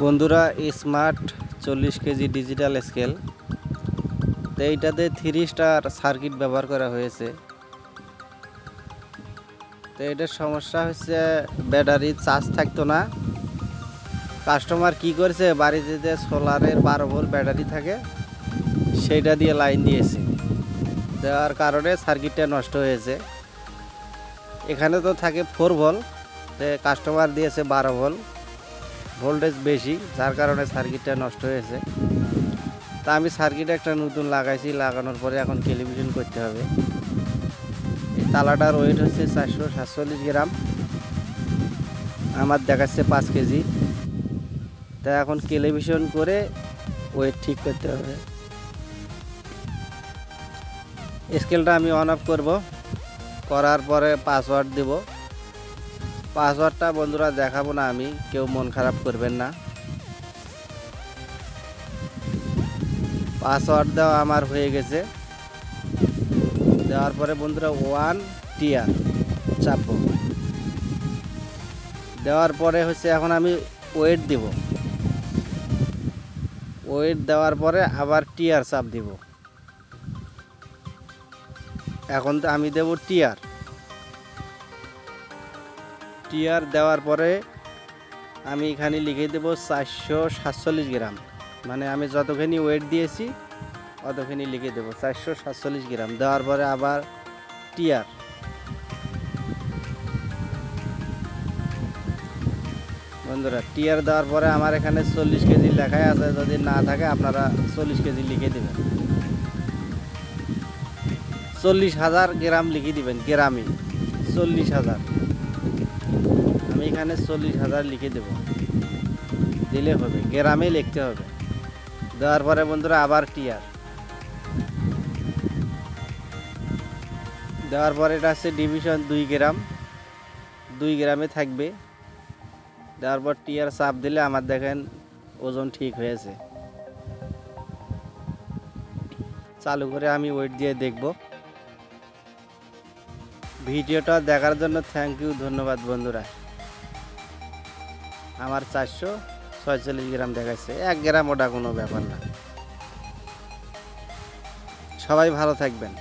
বন্ধুরা, smart 40 KG digital scale, তো এইটাতে 3 স্টার সার্কিট ব্যবহার করা হয়েছে। তো এটার সমস্যা হচ্ছে ব্যাটারি চার্জ থাকতো না। কাস্টমার কি করেছে, বাড়িতে যে সোলারের 12 ভোল্ট ব্যাটারি থাকে সেইটা দিয়ে লাইন দিয়েছে, দেওয়ার কারণে সার্কিটটা নষ্ট হয়েছে। এখানে তো থাকে 4 ভোল্ট, কাস্টমার দিয়েছে 12 ভোল্ট, ভোল্টেজ বেশি, যার কারণে সার্কিটটা নষ্ট হয়েছে। তা আমি সার্কিট একটা নতুন লাগাইছি, লাগানোর পরে এখন ক্যালিব্রেশন করতে হবে। এই তালাটার ওয়েট হচ্ছে 447 গ্রাম, আমার দেখাচ্ছে 5 কেজি। তা এখন ক্যালিব্রেশন করে ওয়েট ঠিক করতে হবে। স্কেলটা আমি অন অফ করব, করার পরে পাসওয়ার্ড দেব। পাসওয়ার্ডটা বন্ধুরা দেখাবো না আমি, কেউ মন খারাপ করবেন না। পাসওয়ার্ড দেওয়া আমার হয়ে গেছে। দেওয়ার পরে বন্ধুরা 1 টিয়ার চাপবো। দেওয়ার পরে হচ্ছে এখন আমি ওয়েট দেব। ওয়েট দেওয়ার পরে আবার টিয়ার চাপ দিব। এখন তো আমি দেব টিয়ার। টিয়ার দেওয়ার পরে আমি এখানে লিখে দেব 447 গ্রাম, মানে আমি যতখানি ওয়েট দিয়েছি অতখানি লিখে দেব 447 গ্রাম। দেওয়ার পরে আবার টিয়ার। বন্ধুরা, টিয়ার দেওয়ার পরে আমার এখানে 40 কেজি লেখাই আছে, যদি না থাকে আপনারা 40 কেজি লিখে দেবেন। 40,000 গ্রাম লিখে দিবেন, গ্রামে 40,000। আমি এখানে 40,000 লিখে দেব, দিলে হবে, গ্রামে লিখতে হবে। দেওয়ার পরে বন্ধুরা আবার টিয়ার দেওয়ার পরে এটা হচ্ছে ডিভিশন 2 গ্রাম, 2 গ্রামে থাকবে। দেওয়ার পর টিয়ার চাপ দিলে আমার দেখেন ওজন ঠিক হয়েছে। চালু করে আমি ওয়েট দিয়ে দেখব। ভিডিওটা দেখার জন্য থ্যাংক ইউ, ধন্যবাদ বন্ধুরা। আমার 446 গ্রাম দেখাচ্ছে, 1 গ্রাম ওটা কোনো ব্যাপার না। সবাই ভালো থাকবেন।